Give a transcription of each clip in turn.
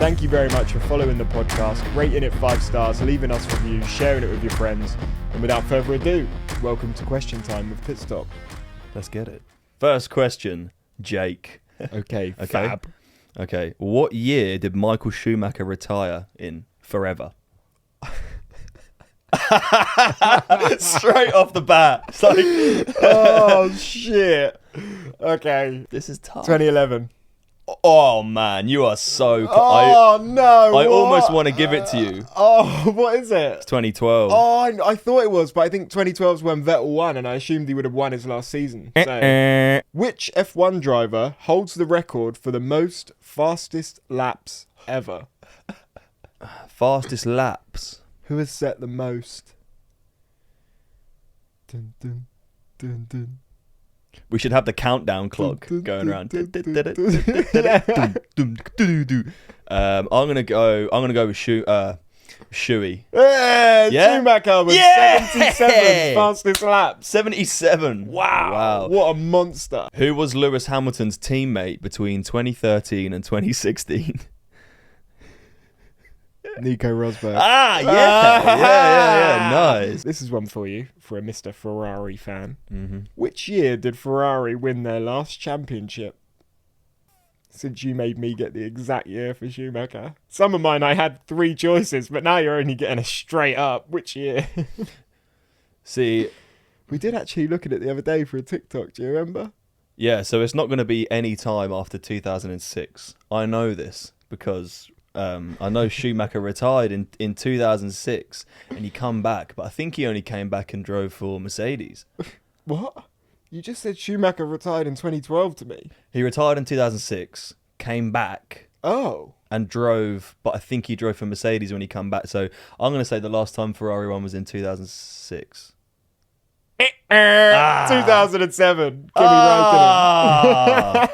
Thank you very much for following the podcast, rating it 5 stars, leaving us reviews, sharing it with your friends. And without further ado, welcome to Question Time with Pitstop. Let's get it. First question, Jake. Okay, fab. Okay, what year did Michael Schumacher retire in forever? Straight off the bat. It's like, oh, shit. Okay. This is tough. 2011. Oh, man, you are so... Oh, no. I almost want to give it to you. Oh, what is it? It's 2012. Oh, I thought it was, but I think 2012 is when Vettel won, and I assumed he would have won his last season. So, which F1 driver holds the record for the most fastest laps ever? Fastest laps. Who has set the most? Dun, dun, dun, dun. We should have the countdown clock going around. I'm gonna go with Shuey. Yeah, Schumacher was 77 fastest laps. 77. Wow. What a monster. Who was Lewis Hamilton's teammate between 2013 and 2016? Nico Rosberg. Yeah, nice. This is one for you, for a Mr. Ferrari fan. Mm-hmm. Which year did Ferrari win their last championship? Since you made me get the exact year for Schumacher. Some of mine I had 3 choices, but now you're only getting a straight up. Which year? See, we did actually look at it the other day for a TikTok, do you remember? Yeah, so it's not going to be any time after 2006. I know this because... I know Schumacher retired in 2006 and he come back, but I think he only came back and drove for Mercedes. What? You just said Schumacher retired in 2012 to me. He retired in 2006, came back and drove, but I think he drove for Mercedes when he come back. So I'm going to say the last time Ferrari won was in 2006. 2007. Kimi Räikkönen.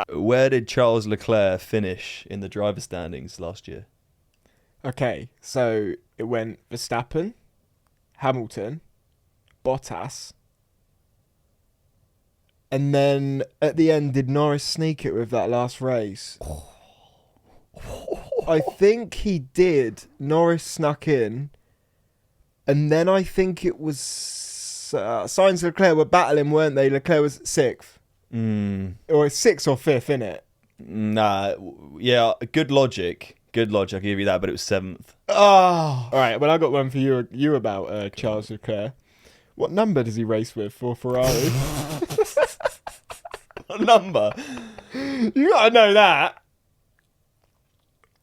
Where did Charles Leclerc finish in the driver standings last year? Okay, so it went Verstappen, Hamilton, Bottas, and then at the end, did Norris sneak it with that last race? I think he did. Norris snuck in, and then I think it was Sainz and Leclerc were battling, weren't they? Leclerc was 6th. Or 6th or 5th, innit? Nah, yeah, good logic, I'll give you that, but it was 7th. Oh, all right. Well, I got one for you about Charles Leclerc. What number does he race with for Ferrari? What number? You gotta know that.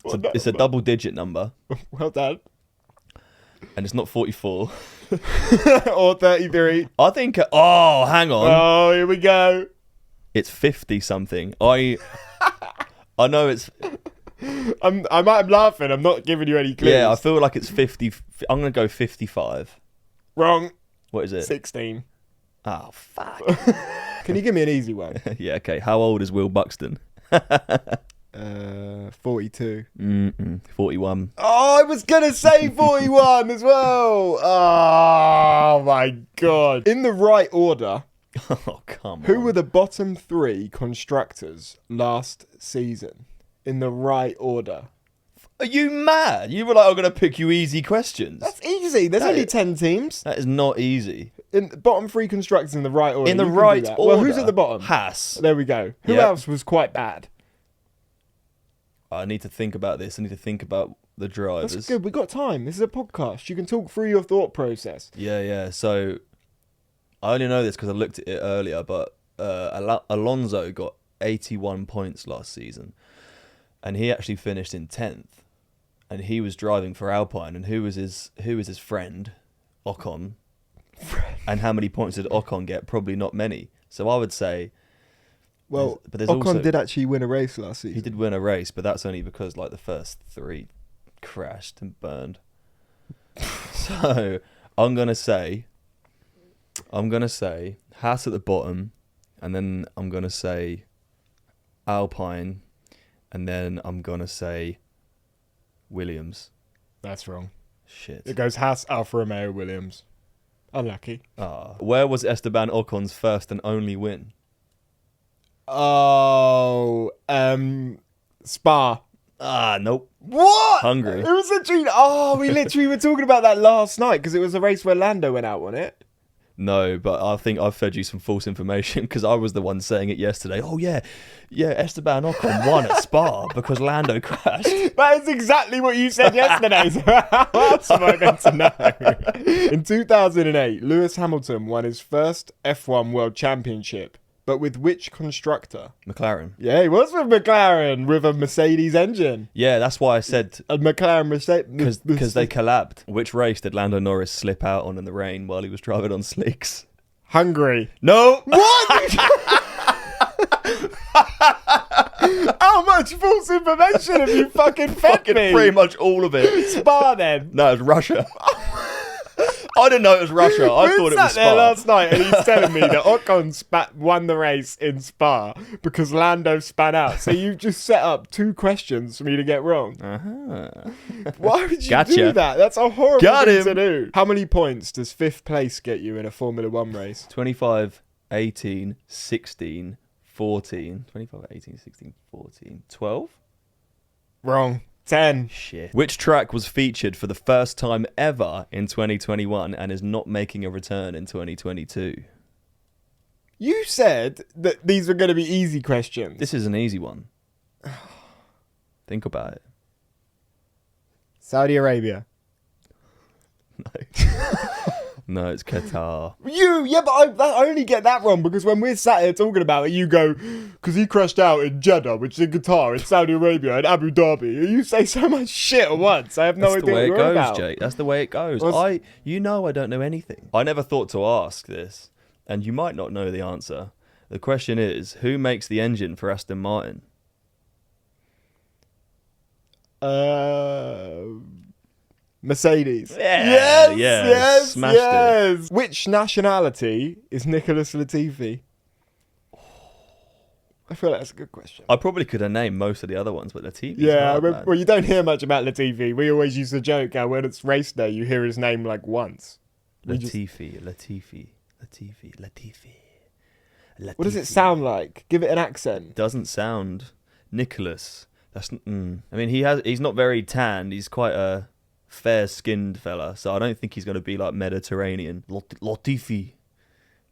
It's a double-digit number. Well done. And it's not 44. Or 33. I think... Oh, hang on. Oh, here we go. It's 50-something. I know it's... I'm laughing. I'm not giving you any clues. Yeah, I feel like it's 50... I'm going to go 55. Wrong. What is it? 16. Oh, fuck. Can you give me an easy one? Yeah, okay. How old is Will Buxton? 42. 41. Oh, I was going to say 41 as well. Oh, my God. In the right order... Oh, come on. Who were the bottom 3 constructors last season? In the right order. Are you mad? You were like, I'm going to pick you easy questions. That's easy. There's only 10 teams. That is not easy. In the bottom 3 constructors in the right order. In the right order? Well, who's at the bottom? Haas. There we go. Who else was quite bad? I need to think about this. I need to think about the drivers. That's good. We've got time. This is a podcast. You can talk through your thought process. Yeah. So... I only know this because I looked at it earlier, but Alonso got 81 points last season, and he actually finished in 10th, and he was driving for Alpine. And who was his friend? Ocon. And how many points did Ocon get? Probably not many. So I would say, well, but there's Ocon also, did actually win a race last season. He did win a race, but that's only because like the first 3 crashed and burned. So I'm gonna say Haas at the bottom, and then I'm going to say Alpine, and then I'm going to say Williams. That's wrong. Shit. It goes Haas, Alfa Romeo, Williams. Unlucky. Where was Esteban Ocon's first and only win? Oh, Spa. Nope. What? Hungary. It was literally. Oh, we literally were talking about that last night because it was a race where Lando went out, wasn't it? No, but I think I've fed you some false information because I was the one saying it yesterday. Oh, yeah, Esteban Ocon won at Spa because Lando crashed. That is exactly what you said yesterday. So how else am I meant to know? In 2008, Lewis Hamilton won his first F1 World Championship, but with which constructor? McLaren. Yeah, he was with McLaren with a Mercedes engine. Yeah, that's why I said A McLaren Mercedes. because they collabed. Which race did Lando Norris slip out on in the rain while he was driving on slicks? Hungary. No. What? How much false information have you fucking fed me? Pretty much all of it. Spa then. No, it was Russia. I didn't know it was Russia. I thought it was sat there Spa. last night and he's telling me that Ocon won the race in Spa because Lando span out. So you've just set up 2 questions for me to get wrong. Uh-huh. Why would you Gotcha. do that? That's a horrible Got thing him. to do. How many points does 5th place get you in a Formula 1 race? 25, 18, 16, 14. 25, 18, 16, 14. 12? Wrong. 10. Shit. Which track was featured for the first time ever in 2021 and is not making a return in 2022? You said that these were going to be easy questions. This is an easy one. Think about it. Saudi Arabia. No. No, it's Qatar. Yeah, but I only get that wrong because when we're sat here talking about it, you go, because he crashed out in Jeddah, which is in Qatar, in Saudi Arabia, and Abu Dhabi. You say so much shit at once. I have no That's idea the way what it you're goes, about. Jake. That's the way it goes. What's- I don't know anything. I never thought to ask this, and you might not know the answer. The question is, who makes the engine for Aston Martin? Mercedes. Yeah, yes, smashed yes. Which nationality is Nicholas Latifi? I feel like that's a good question. I probably could have named most of the other ones, but Latifi's Yeah, hard, man. well, you don't hear much about Latifi. We always used to joke how when it's race day, you hear his name like once. Latifi. What does it sound like? Give it an accent. Doesn't sound Nicholas. That's. I mean, he's not very tanned. He's quite a fair-skinned fella, so I don't think he's going to be like Mediterranean. Latifi.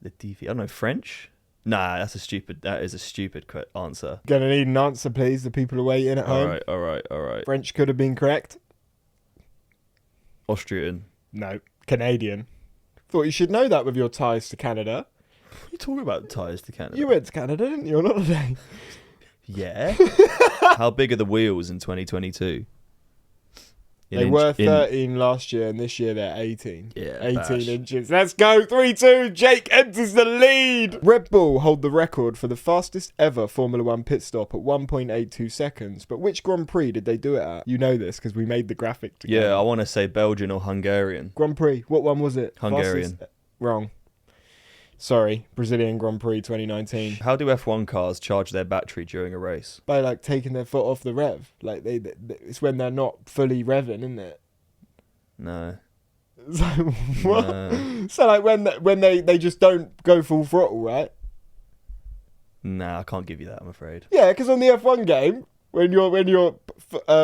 I don't know, French. Nah, that is a stupid answer. Gonna need an answer, please. The people are waiting at home. All right. French could have been correct. Austrian. No, Canadian. Thought you should know that with your ties to Canada. What are you talking about ties to Canada? You went to Canada, didn't you, on holiday? Yeah. How big are the wheels in 2022? They were 13 last year, and this year they're 18. Yeah, 18 bash. inches. Let's go. 3-2. Jake enters the lead. Red Bull hold the record for the fastest ever Formula 1 pit stop at 1.82 seconds. But which Grand Prix did they do it at? You know this because we made the graphic together. Yeah, I want to say Belgian or Hungarian. Grand Prix. What one was it? Hungarian. Wrong. Sorry. Brazilian Grand Prix 2019. How do F1 cars charge their battery during a race? By like taking their foot off the rev. Like it's when they're not fully revving, isn't it? No. So what? No. So like when they just don't go full throttle, right? Nah, I can't give you that, I'm afraid. Yeah, because on the F1 game, when you're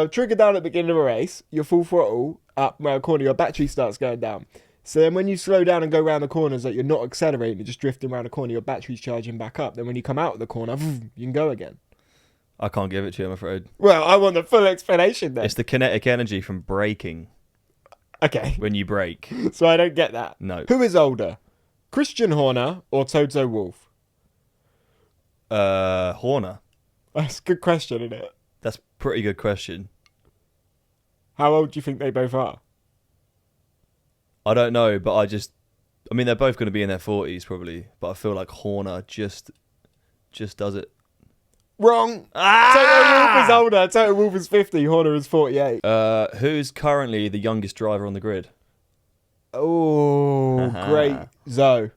triggered down at the beginning of a race, you're full throttle up around a corner, your battery starts going down. So then when you slow down and go around the corners, like you're not accelerating, you're just drifting around the corner, your battery's charging back up. Then when you come out of the corner, you can go again. I can't give it to you, I'm afraid. Well, I want the full explanation then. It's the kinetic energy from braking Okay, when you brake. so I don't get that. No. Who is older, Christian Horner or Toto Wolff? Horner. That's a good question, isn't it? That's a pretty good question. How old do you think they both are? I don't know, but I mean, they're both going to be in their 40s probably, but I feel like Horner just does it. Wrong. Toto Wolff is older. Toto Wolff is 50. Horner is 48. Who's currently the youngest driver on the grid? Oh, great. Zoe.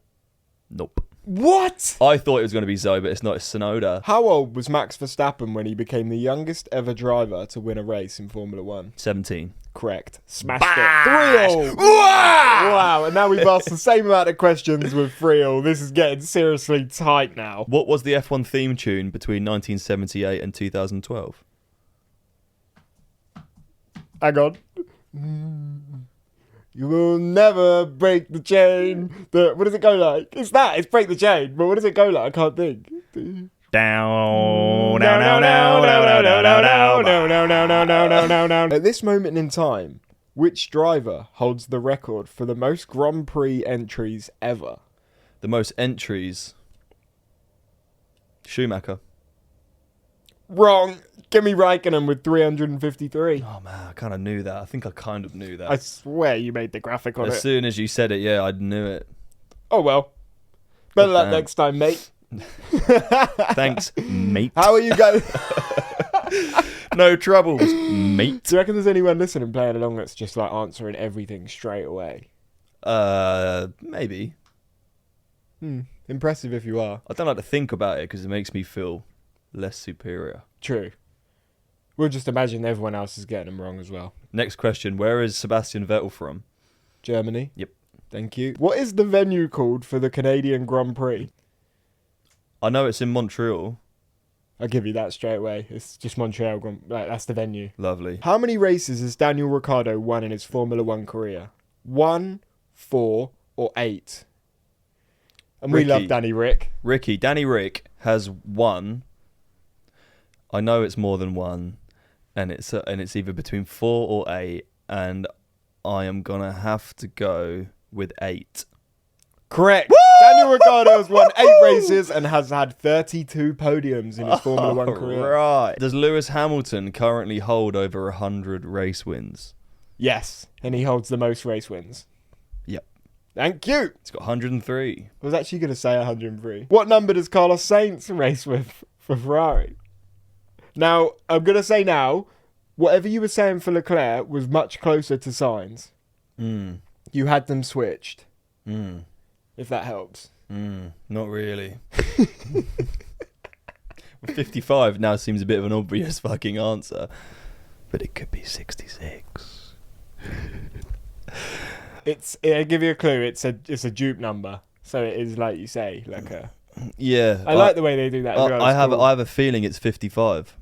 Nope. What? I thought it was going to be Zoe, but it's not. It's Sonoda. How old was Max Verstappen when he became the youngest ever driver to win a race in Formula 1? 17. Correct. Smashed it. 3-all. Wow. And now we've asked the same amount of questions with 3-all. This is getting seriously tight now. What was the F1 theme tune between 1978 and 2012? Hang on. You will never break the chain. What does it go like? It's break the chain. But what does it go like? I can't think. Down. At this moment in time, which driver holds the record for the most Grand Prix entries ever? The most entries. Schumacher. Wrong. Kimi Räikkönen with 353. Oh man, I kind of knew that. I think I kind of knew that. I swear you made the graphic on it. As soon as you said it, yeah, I knew it. Oh well. Better luck next time, mate. Thanks, mate. How are you going? No troubles, mate. Do you reckon there's anyone listening playing along that's just like answering everything straight away? Maybe. Impressive if you are. I don't like to think about it because it makes me feel less superior. True. We'll just imagine everyone else is getting them wrong as well. Next question. Where is Sebastian Vettel from? Germany. Yep. Thank you. What is the venue called for the Canadian Grand Prix? I know it's in Montreal. I'll give you that straight away. It's just Montreal. That's the venue. Lovely. How many races has Daniel Ricciardo won in his Formula 1 career? 1, 4, or 8? And Ricky. we love Danny Rick. Danny Rick has won. I know it's more than one, and it's either between 4 or 8, and I am gonna have to go with 8. Correct. Woo! Daniel Ricciardo has won 8 races and has had 32 podiums in his Formula 1 career. Right. Does Lewis Hamilton currently hold over 100 race wins? Yes, and he holds the most race wins. Yep. Thank you. He's got 103. I was actually going to say 103. What number does Carlos Sainz race with for Ferrari? Now, I'm going to say now, whatever you were saying for Leclerc was much closer to Sainz. You had them switched. If that helps. Not really. 55 now seems a bit of an obvious fucking answer. But it could be 66. I'll give you a clue. It's a dupe number. So it is like you say, like a... Yeah. I like the way they do that as well. I have a feeling it's 55.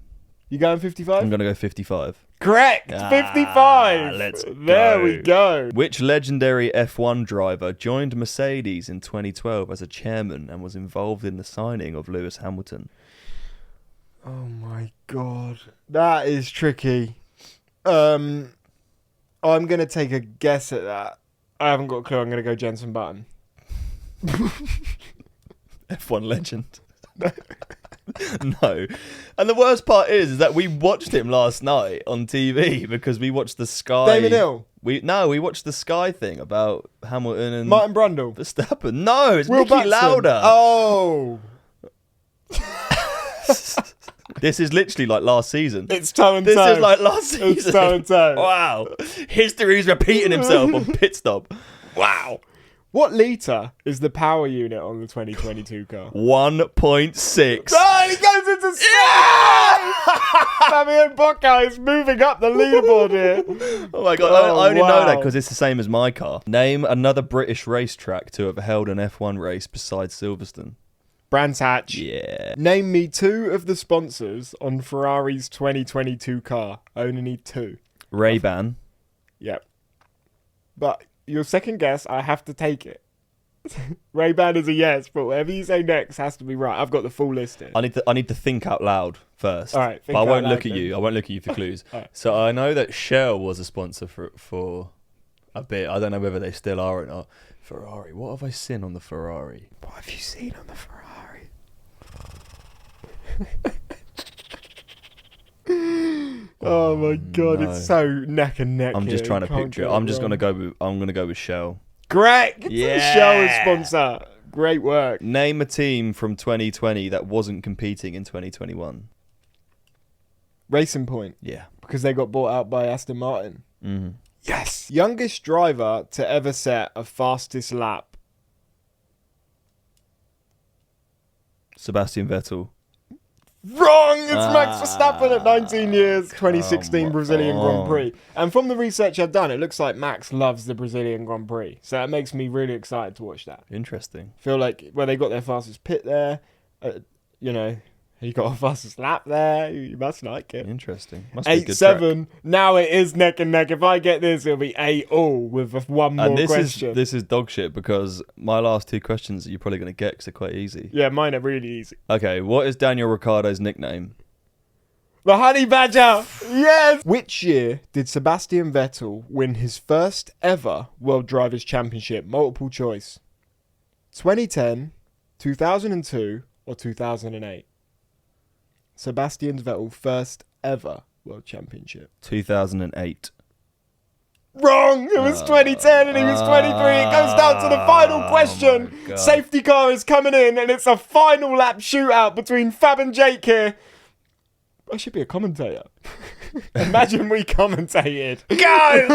You going 55? I'm going to go 55. Correct! 55! Let's go. There we go. Which legendary F1 driver joined Mercedes in 2012 as a chairman and was involved in the signing of Lewis Hamilton? Oh my god. That is tricky. I'm going to take a guess at that. I haven't got a clue. I'm going to go Jenson Button. F1 legend. No. And the worst part is that we watched him last night on TV because we watched the Sky... Damon Hill? We watched the Sky thing about Hamilton and... Martin Brundle? Verstappen. No, it's Will Nicky Baxton. Lauda. Oh! This is literally like last season. It's toe and This toe. is like last season. It's toe and toe. Wow. History's repeating himself on Pitstop. Wow. What litre is the power unit on the 2022 car? 1.6. Oh, he goes into Fabio Bocca is moving up the leaderboard here. Oh my god, I only know that because it's the same as my car. Name another British racetrack to have held an F1 race besides Silverstone. Brands Hatch. Yeah. Name me 2 of the sponsors on Ferrari's 2022 car. I only need 2. Ray-Ban. Yep. But your second guess, I have to take it. Ray-Ban is a yes, but whatever you say next has to be right. I've got the full list here. I need to think out loud first. All right, but I won't look at you. I won't look at you for clues. Right. So I know that Shell was a sponsor for a bit. I don't know whether they still are or not. Ferrari. What have I seen on the Ferrari? What have you seen on the Ferrari? Oh my god, no. it's so neck and neck. I'm just trying to picture it. I'm gonna go with Shell. Correct. Yeah. Shell is sponsor. Great work. Name a team from 2020 that wasn't competing in 2021. Racing Point. Yeah. Because they got bought out by Aston Martin. Mm-hmm. Yes. Youngest driver to ever set a fastest lap. Sebastian Vettel. Wrong! It's Max Verstappen at 19 years, 2016 Brazilian Grand Prix. And from the research I've done, it looks like Max loves the Brazilian Grand Prix. So that makes me really excited to watch that. Interesting. Feel like, well, they got their fastest pit there. You know, He got a fastest lap there. You must like it. Interesting. Must be a good 8-7. Now it is neck and neck. If I get this, it'll be 8-all with one more question. This is dog shit because my last two questions you're probably going to get because they're quite easy. Yeah, mine are really easy. Okay, what is Daniel Ricciardo's nickname? The Honey Badger. Yes. Which year did Sebastian Vettel win his first ever World Drivers' Championship? Multiple choice. 2010, 2002, or 2008? Sebastian Vettel first ever World Championship. 2008. Wrong! It was 2010 and he was 23. It goes down to the final question. Safety car is coming in and it's a final lap shootout between Fab and Jake here. I should be a commentator. Imagine we commentated. Go!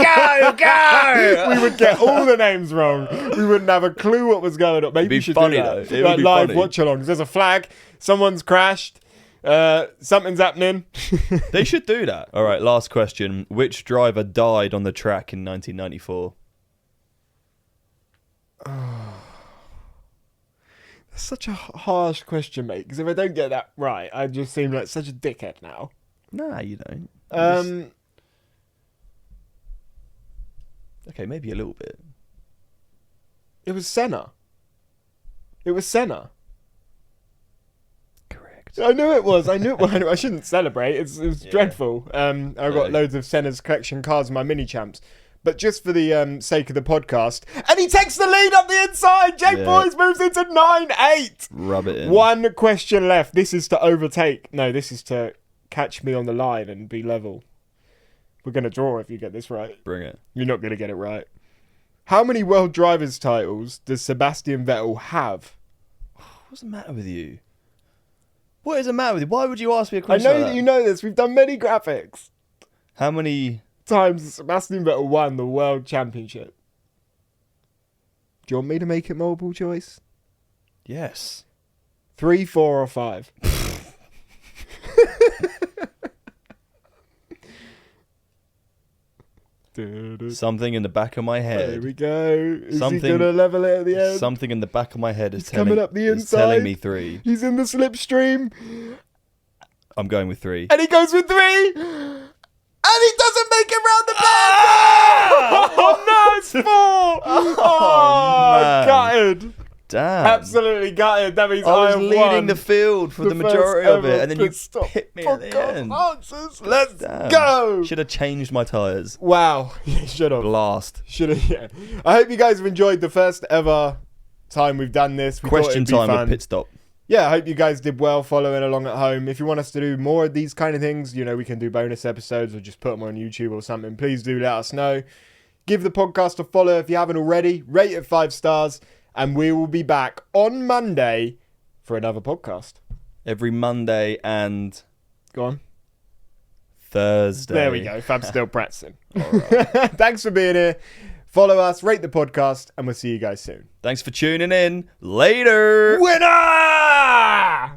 We would get all the names wrong. We wouldn't have a clue what was going on. Maybe we should funny, do that. though. It would be live funny. watch-alongs. There's a flag. Someone's crashed. Something's happening. They should do that. All right, last question. Which driver died on the track in 1994? That's such a harsh question, mate. Because if I don't get that right, I just seem like such a dickhead now. Nah, you don't. Okay, maybe a little bit. It was Senna. Correct. I knew it was. I shouldn't celebrate. It was dreadful. I've got loads of Senna's collection cards in my mini champs. But just for the sake of the podcast. And he takes the lead up the inside. Jake Boys moves into 9-8. Rub it in. One question left. This is to overtake. No, this is to catch me on the line and be level. We're going to draw if you get this right. Bring it. You're not going to get it right. How many World Drivers titles does Sebastian Vettel have? What's the matter with you? What is the matter with you? Why would you ask me a I question know like that that? you know this. We've done many graphics. How many times Sebastian Vettel won the World Championship? Do you want me to make it multiple choice? Yes. 3, 4, or 5? Something in the back of my head. There we go. Is he going to level it at the end? Something in the back of my head is coming up the inside. telling me 3. He's in the slipstream. I'm going with 3. And he goes with 3. And he doesn't make it round the bend. Oh, no, it's 4. Oh, gutted. Damn. Absolutely gutted. That means I was have leading won the field for the majority of it, and then you hit me at the end. Answers. Let's go. Should have changed my tyres. Wow. You should have. Blast. Should have, yeah. I hope you guys have enjoyed the first ever time we've done this. Question time with Pitstop. Yeah, I hope you guys did well following along at home. If you want us to do more of these kind of things, you know, we can do bonus episodes or just put them on YouTube or something. Please do let us know. Give the podcast a follow if you haven't already. Rate it 5 stars. And we will be back on Monday for another podcast. Every Monday and... Go on. Thursday. There we go. Fab's still practicing. Right. Thanks for being here. Follow us, rate the podcast, and we'll see you guys soon. Thanks for tuning in. Later. Winner!